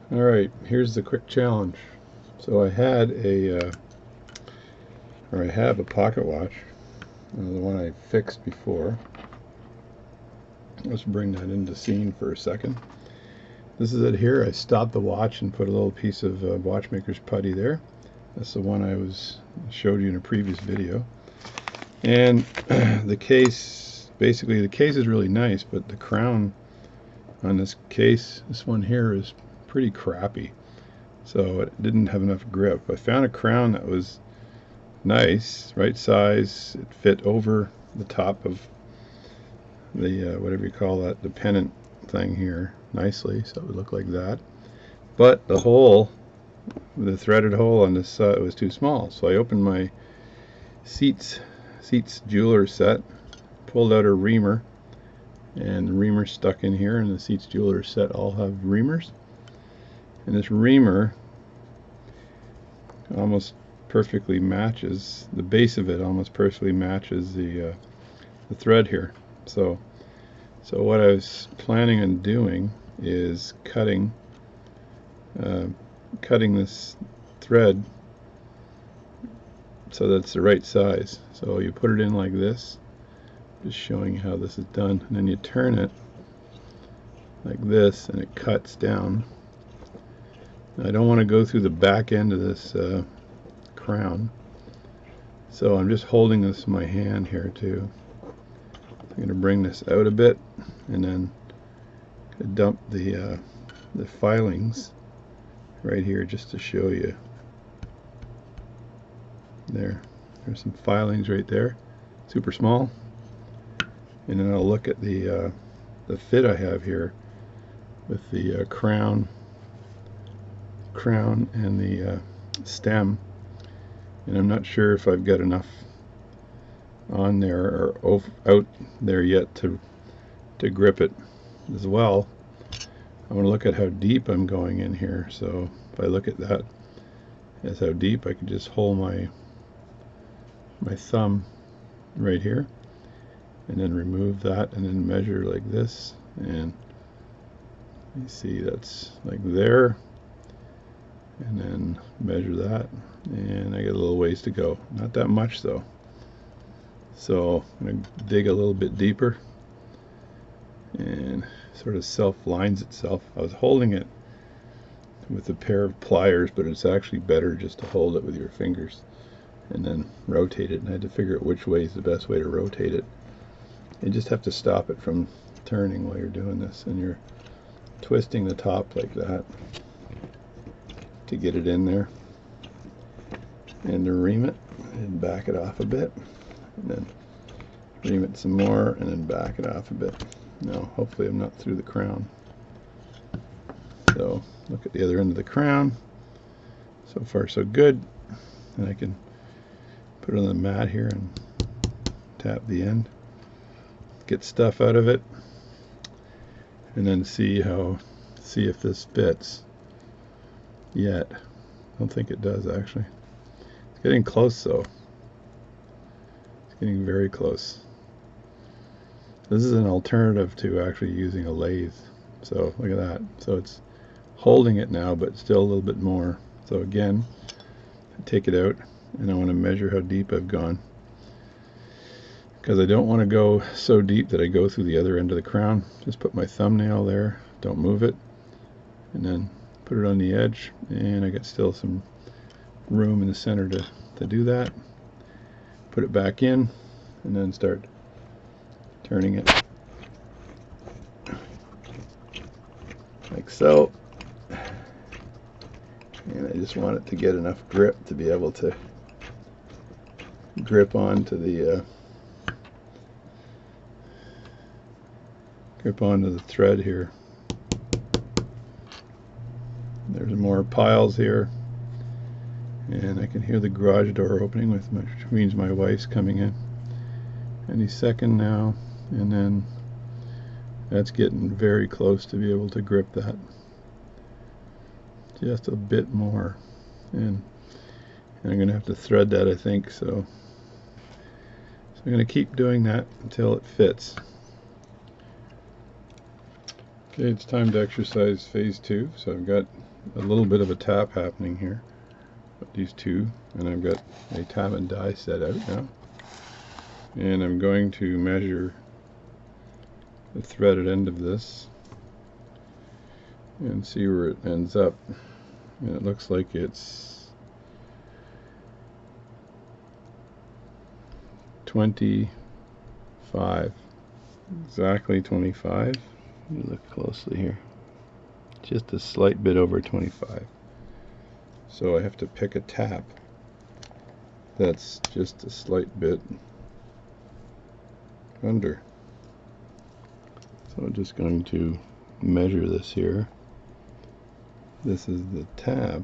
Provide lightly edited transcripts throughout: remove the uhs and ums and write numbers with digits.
Alright, here's the quick challenge. So I had I have a pocket watch, the one I fixed before. Let's bring that into scene for a second. This is it here. I stopped the watch and put a little piece of watchmaker's putty there. That's the one I showed you in a previous video. And the case, basically the case is really nice, but the crown on this case, this one here, is pretty crappy. So it didn't have enough grip. I found a crown that was nice, right size. It fit over the top of the whatever you call that, the pennant thing here, nicely, so it would look like that. But the hole, the threaded hole on this side, was too small. So I opened my Seitz Jeweling Set, pulled out a reamer, and the reamer stuck in here. And the Seitz Jeweling Set all have reamers, and this reamer almost perfectly matches, the base of it almost perfectly matches the thread here. So what I was planning on doing is cutting this thread so that it's the right size. So you put it in like this, just showing you how this is done, and then you turn it like this and it cuts down. I don't want to go through the back end of this crown, so I'm just holding this in my hand here too. I'm going to bring this out a bit and then dump the filings right here just to show you. There's some filings right there, super small. And then I'll look at the fit I have here with the crown and the stem, and I'm not sure if I've got enough on there or out there yet to grip it as well. I want to look at how deep I'm going in here. So if I look at that as how deep, I can just hold my thumb right here and then remove that and then measure like this, and you see that's like there, and then measure that, and I got a little ways to go, not that much though. So I'm going to dig a little bit deeper, and sort of self-lines itself. I was holding it with a pair of pliers, but it's actually better just to hold it with your fingers and then rotate it, and I had to figure out which way is the best way to rotate it. You just have to stop it from turning while you're doing this, and you're twisting the top like that to get it in there, and to ream it and back it off a bit, and then ream it some more and then back it off a bit. Now hopefully I'm not through the crown. So look at the other end of the crown. So far so good. And I can put it on the mat here and tap the end, get stuff out of it, and then see if this fits yet. I don't think it does actually. It's getting close though. It's getting very close. This is an alternative to actually using a lathe. So look at that. So it's holding it now, but still a little bit more. So again, I take it out and I want to measure how deep I've gone, because I don't want to go so deep that I go through the other end of the crown. Just put my thumbnail there, don't move it, and then put it on the edge, and I got still some room in the center to do that. Put it back in and then start turning it like so, and I just want it to get enough grip to be able to grip onto the thread here. There's more piles here, and I can hear the garage door opening, which means my wife's coming in any second now. And then that's getting very close to be able to grip that, just a bit more, and I'm gonna have to thread that, I think. So I'm gonna keep doing that until it fits. Okay, it's time to exercise phase 2. So I've got a little bit of a tap happening here. These two, and I've got a tap and die set out now. And I'm going to measure the threaded end of this and see where it ends up. And it looks like it's 25. Exactly 25. You look closely here. Just a slight bit over 25. So I have to pick a tap that's just a slight bit under. So I'm just going to measure this here. This is the tap,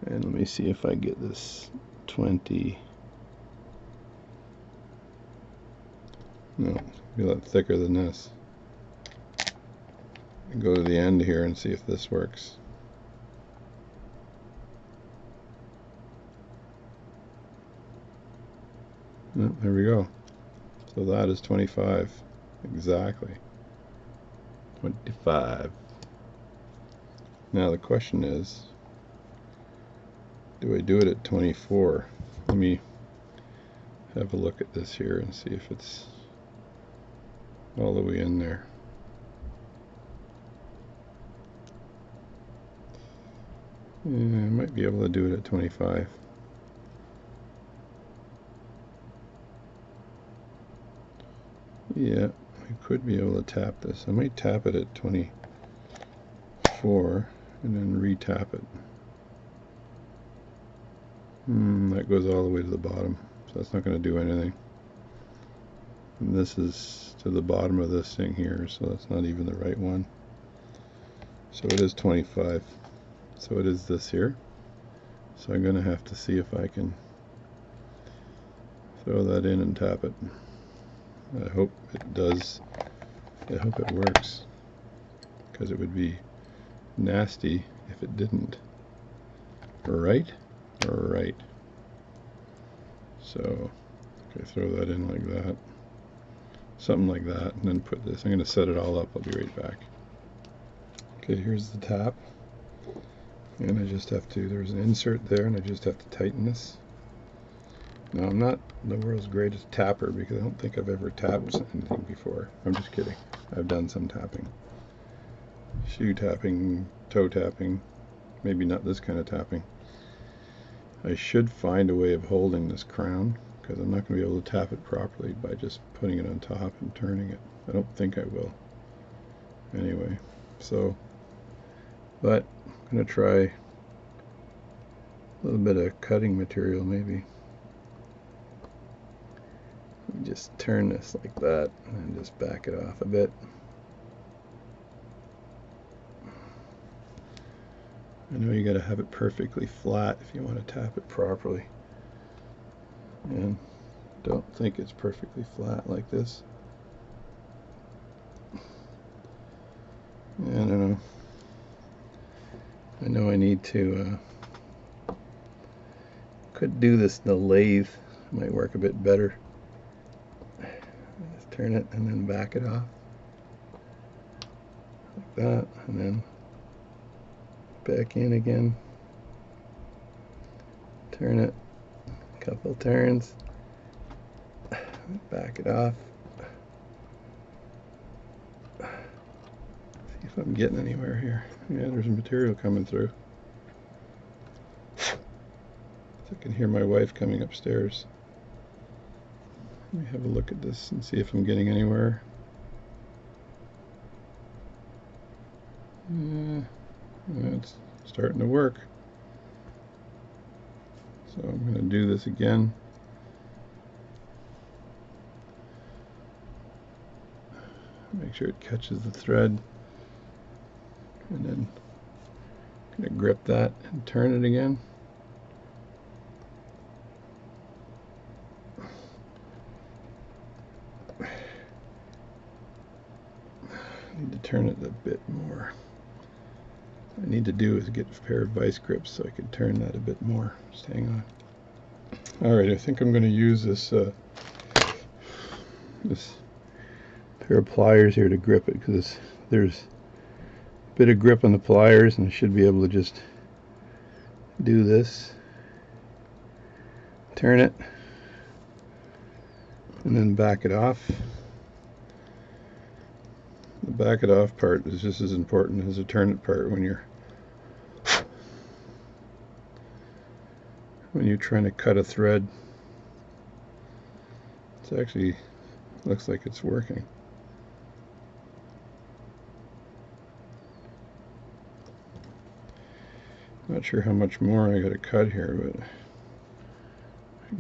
and let me see if I get this 20. No, it'll be a lot thicker than this. Go to the end here and see if this works. Oh, there we go. So that is 25. Exactly. 25. Now the question is, do I do it at 24? Let me have a look at this here and see if it's all the way in there. Yeah, I might be able to do it at 25. Yeah, I could be able to tap this. I might tap it at 24 and then re-tap it. That goes all the way to the bottom, so that's not going to do anything. And this is to the bottom of this thing here, so that's not even the right one. So it is 25. So it is this here. So I'm going to have to see if I can throw that in and tap it. I hope it does. I hope it works, because it would be nasty if it didn't. Right? Right. So, okay, throw that in like that. Something like that, and then put this. I'm going to set it all up. I'll be right back. Okay, here's the tap. And I just have to, there's an insert there, and I just have to tighten this. Now, I'm not the world's greatest tapper because I don't think I've ever tapped anything before. I'm just kidding. I've done some tapping. Shoe tapping, toe tapping, maybe not this kind of tapping. I should find a way of holding this crown, because I'm not going to be able to tap it properly by just putting it on top and turning it. I don't think I will. Anyway, so, but I'm going to try a little bit of cutting material maybe. Just turn this like that and just back it off a bit. I know you got to have it perfectly flat if you want to tap it properly, and don't think it's perfectly flat like this. I don't know. I know I need to could do this in the lathe. It might work a bit better. Just turn it and then back it off like that, and then back in again. Turn it a couple turns, back it off. See if I'm getting anywhere here. Yeah, there's material coming through. I can hear my wife coming upstairs. Let me have a look at this and see if I'm getting anywhere. It's starting to work. So I'm going to do this again. Make sure it catches the thread. And then I'm going to grip that and turn it again. I need to turn it a bit more. What I need to do is get a pair of vice grips so I can turn that a bit more. Just hang on. Alright, I think I'm going to use this this pair of pliers here to grip it, because there's a bit of grip on the pliers, and I should be able to just do this, turn it, and then back it off. The back it off part is just as important as the turn it part when you're trying to cut a thread. It actually looks like it's working. Not sure how much more I got to cut here, but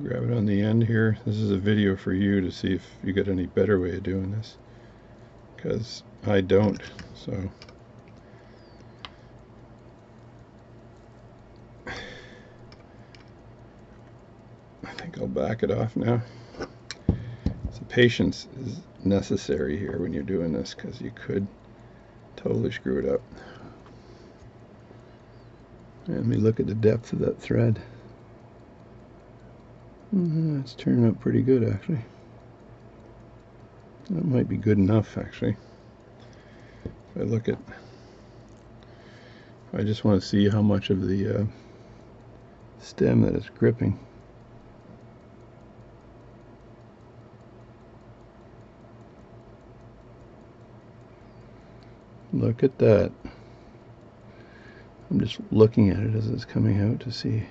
grab it on the end here. This is a video for you to see if you get any better way of doing this, because I don't. So I think I'll back it off now. So patience is necessary here when you're doing this, because you could totally screw it up. Let me look at the depth of that thread. It's turning out pretty good, actually. That might be good enough, actually. If I look at, I just want to see how much of the stem that it's gripping. Look at that. I'm just looking at it as it's coming out to see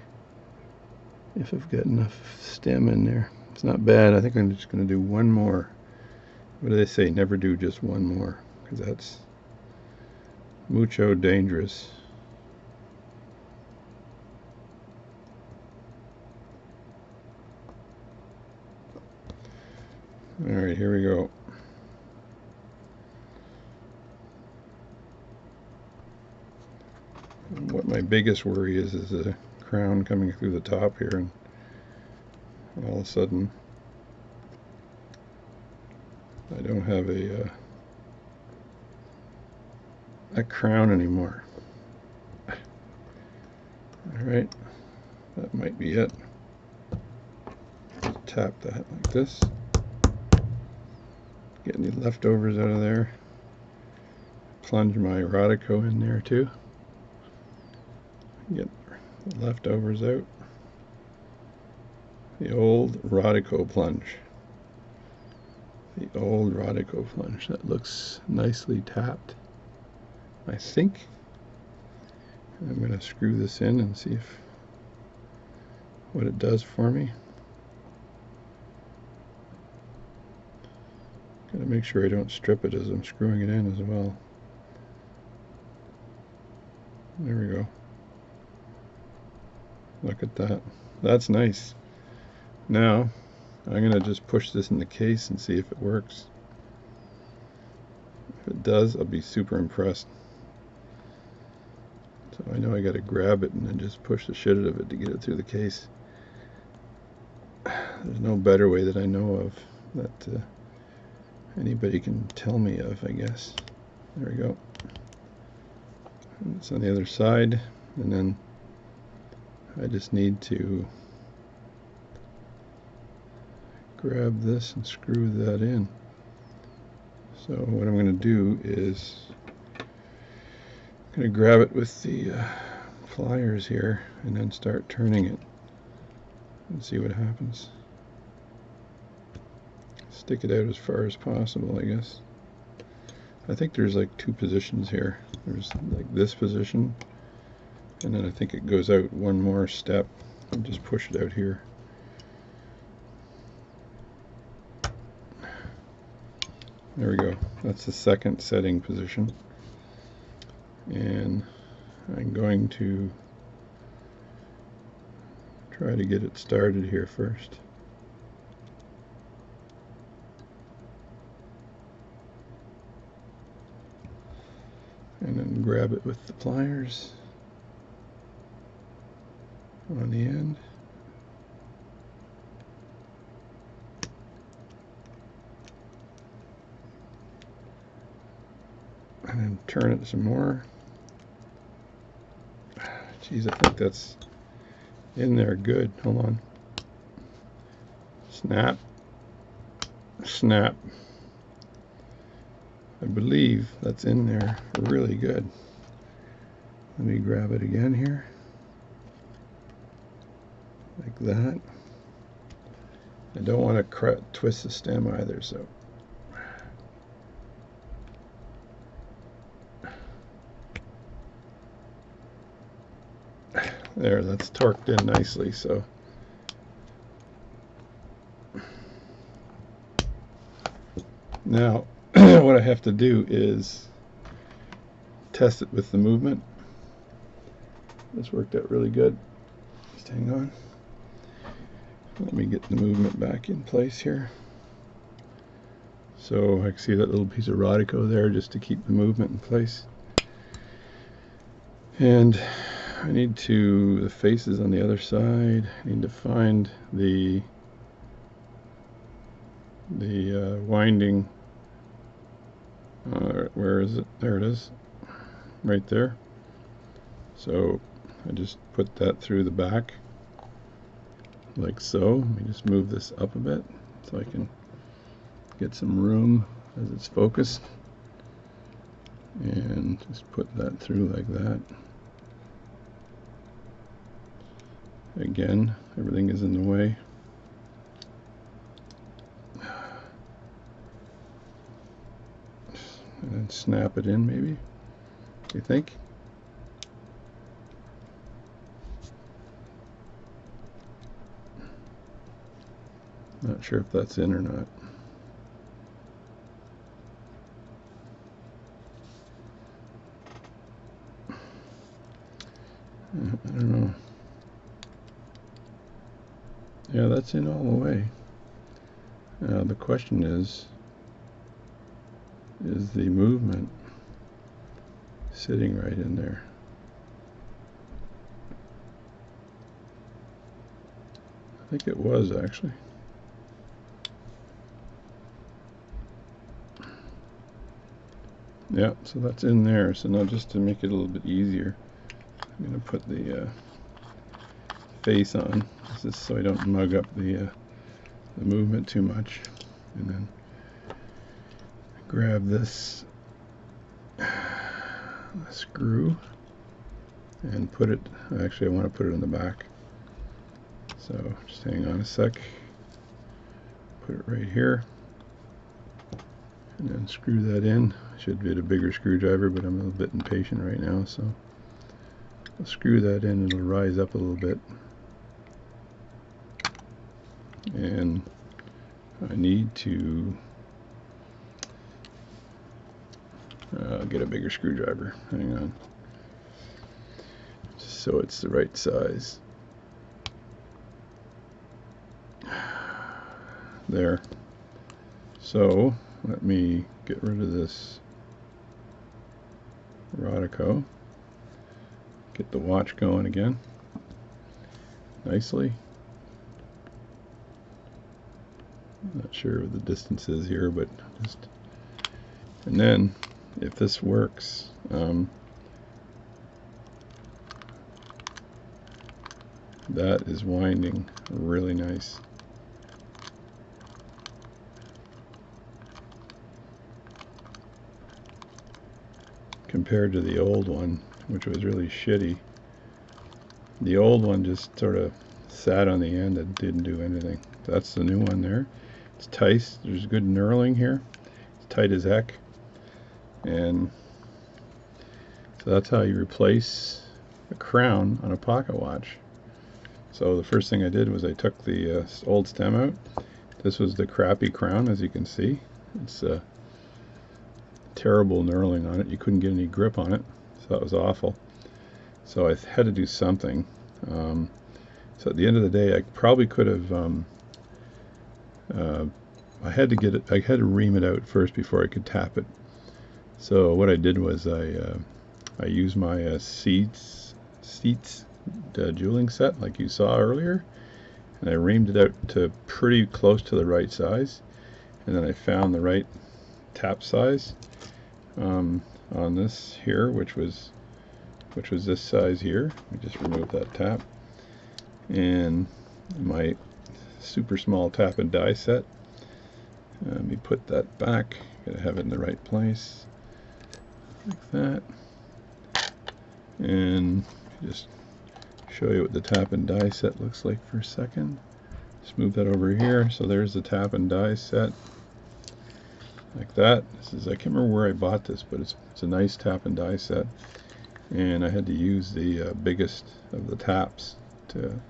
if I've got enough stem in there. It's not bad. I think I'm just going to do one more. What do they say? Never do just one more, because that's mucho dangerous. Alright, here we go. What my biggest worry is a crown coming through the top here, and all of a sudden I don't have a crown anymore. Alright, that might be it. Tap that like this. Get any leftovers out of there. Plunge my Rodico in there too. Get the leftovers out. The old Rodico plunge. The old Rodico plunge. That looks nicely tapped, I think. I'm going to screw this in and see what it does for me. Got to make sure I don't strip it as I'm screwing it in as well. There we go. Look at that. That's nice. Now, I'm going to just push this in the case and see if it works. If it does, I'll be super impressed. So I know I got to grab it and then just push the shit out of it to get it through the case. There's no better way that I know of that anybody can tell me of, I guess. There we go. And it's on the other side, and then I just need to grab this and screw that in. So what I'm going to do is I'm going to grab it with the pliers here and then start turning it and see what happens. Stick it out as far as possible, I guess. I think there's like two positions here. There's like this position, and then I think it goes out one more step and just push it out here. There we go. That's the second setting position. And I'm going to try to get it started here first. And then grab it with the pliers on the end. And then turn it some more. Geez, I think that's in there good. Hold on. Snap. Snap. I believe that's in there really good. Let me grab it again here, like that. I don't want to twist the stem either, so there, that's torqued in nicely. So now what I have to do is test it with the movement. This worked out really good. Just hang on. Let me get the movement back in place here. So I can see that little piece of Rodico there just to keep the movement in place. And I need to, the faces on the other side, I need to find the winding, where is it? There it is, right there. So I just put that through the back, like so. Let me just move this up a bit so I can get some room as it's focused. And just put that through like that. Again, everything is in the way. And then snap it in, maybe, you think? Not sure if that's in or not. I don't know. Yeah, that's in all the way. The question is the movement sitting right in there? I think it was, actually. Yeah, so that's in there. So now, just to make it a little bit easier, I'm going to put the face on, just so I don't mug up the movement too much. And then grab this screw and put it, actually I want to put it in the back. So just hang on a sec. Put it right here. And then screw that in. I should get a bigger screwdriver, but I'm a little bit impatient right now, so I'll screw that in and it'll rise up a little bit. And I need to get a bigger screwdriver. Hang on. Just so it's the right size. There. So let me get rid of this Rodico. Get the watch going again. Nicely. I'm not sure what the distance is here, but just, and then if this works, that is winding really nice. Compared to the old one, which was really shitty. The old one just sort of sat on the end and didn't do anything. That's the new one there. It's tight. There's good knurling here. It's tight as heck. And so that's how you replace a crown on a pocket watch. So the first thing I did was I took the old stem out. This was the crappy crown, as you can see. It's terrible knurling on it. You couldn't get any grip on it, so that was awful. So I had to do something. So at the end of the day, I probably could have. I had to get it. I had to ream it out first before I could tap it. So what I did was I used my Seitz Jeweling Set, like you saw earlier, and I reamed it out to pretty close to the right size, and then I found the right tap size on this here, which was this size here. We just remove that tap, and my super small tap and die set. Let me put that back. Gotta have it in the right place, like that. And just show you what the tap and die set looks like for a second. Just move that over here. So there's the tap and die set, like that. This is, I can't remember where I bought this, but it's a nice tap and die set. And I had to use the biggest of the taps to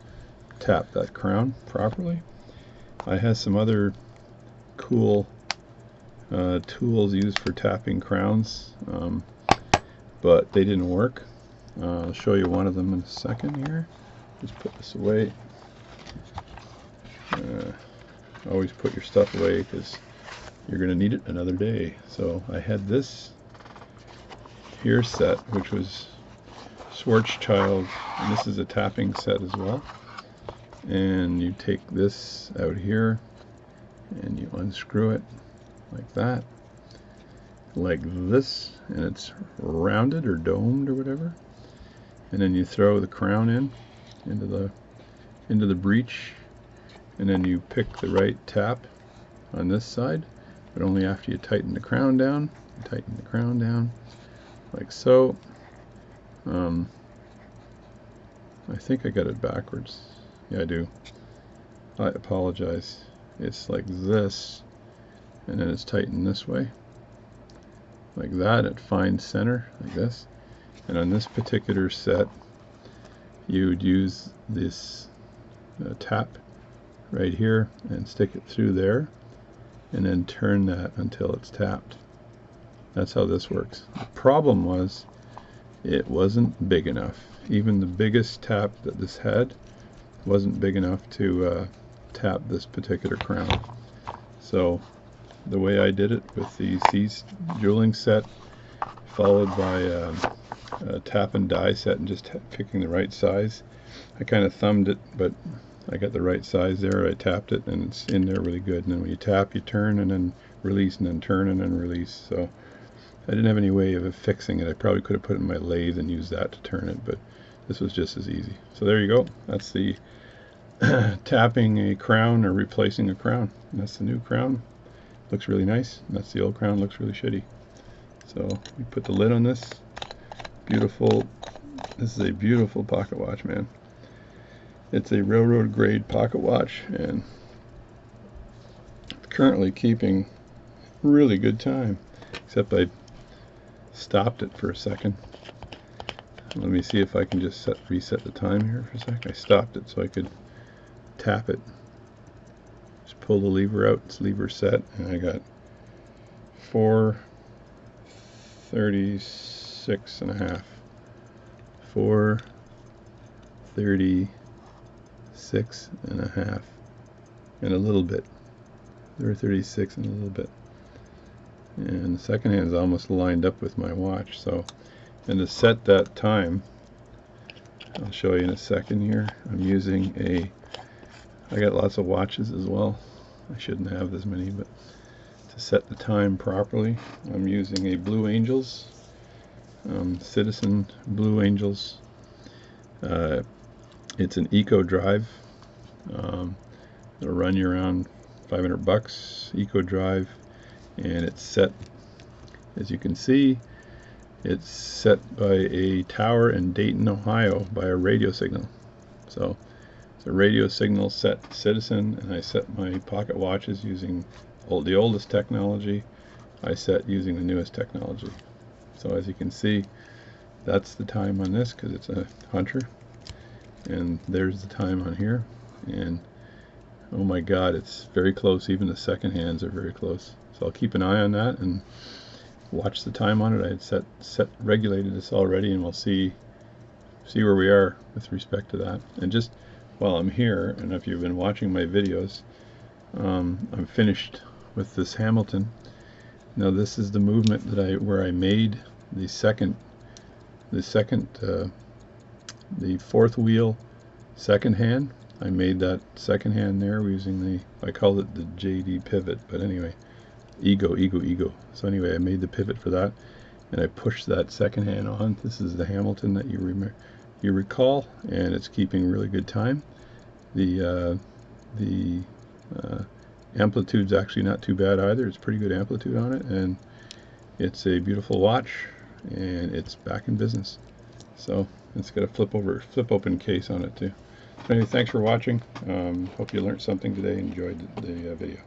tap that crown properly. I have some other cool tools used for tapping crowns, but they didn't work. I'll show you one of them in a second here. Just put this away. Always put your stuff away because you're going to need it another day. So I had this here set, which was Schwarzschild, and this is a tapping set as well. And you take this out here and you unscrew it like that, like this, and it's rounded or domed or whatever. And then you throw the crown into the breech, and then you pick the right tap on this side, but only after you tighten the crown down. You tighten the crown down like so. I think I got it backwards. Yeah, I do. I apologize. It's like this, and then it's tightened this way, like that. It finds center, like this. And on this particular set, you would use this tap right here and stick it through there, and then turn that until it's tapped. That's how this works. The problem was it wasn't big enough. Even the biggest tap that this had wasn't big enough to tap this particular crown. So the way I did it with the Seitz Jeweling Set, followed by a tap and die set, and just picking the right size. I kind of thumbed it, but I got the right size there. I tapped it, and it's in there really good. And then when you tap, you turn and then release, and then turn and then release. So I didn't have any way of fixing it. I probably could have put it in my lathe and used that to turn it, but this was just as easy. So there you go. That's the tapping a crown or replacing a crown. And that's the new crown. Looks really nice. And that's the old crown. Looks really shitty. So we put the lid on this. Beautiful. This is a beautiful pocket watch, man. It's a railroad grade pocket watch, and currently keeping really good time. Except I stopped it for a second. Let me see if I can just reset the time here for a sec. I stopped it so I could tap it. Just pull the lever out. It's lever set, and I got 4:36 and a half. 4:36 and a half, and a little bit. 4:36 and a little bit. And the second hand is almost lined up with my watch. So, and to set that time, I'll show you in a second here. I'm using I got lots of watches as well. I shouldn't have this many, but to set the time properly, I'm using a Blue Angels, Citizen Blue Angels. It's an Eco Drive. It'll run you around $500. Eco Drive. And it's set, as you can see, it's set by a tower in Dayton, Ohio, by a radio signal. So it's a radio signal set Citizen, and I set my pocket watches using the oldest technology. I set using the newest technology. So as you can see, that's the time on this because it's a Hunter, and there's the time on here. And oh my God, it's very close. Even the second hands are very close. So I'll keep an eye on that and watch the time on it. I had regulated this already, and we'll see where we are with respect to that. And just while I'm here, and if you've been watching my videos, I'm finished with this Hamilton. Now this is the movement that where I made the fourth wheel second hand. I made that second hand there using I called it the JD pivot, but anyway, ego. So anyway, I made the pivot for that, and I pushed that second hand on. This is the Hamilton that you recall, and it's keeping really good time. The amplitude's actually not too bad either. It's pretty good amplitude on it, and it's a beautiful watch, and it's back in business. So it's got a flip open case on it too. So anyway, thanks for watching. Hope you learned something today. Enjoyed the video.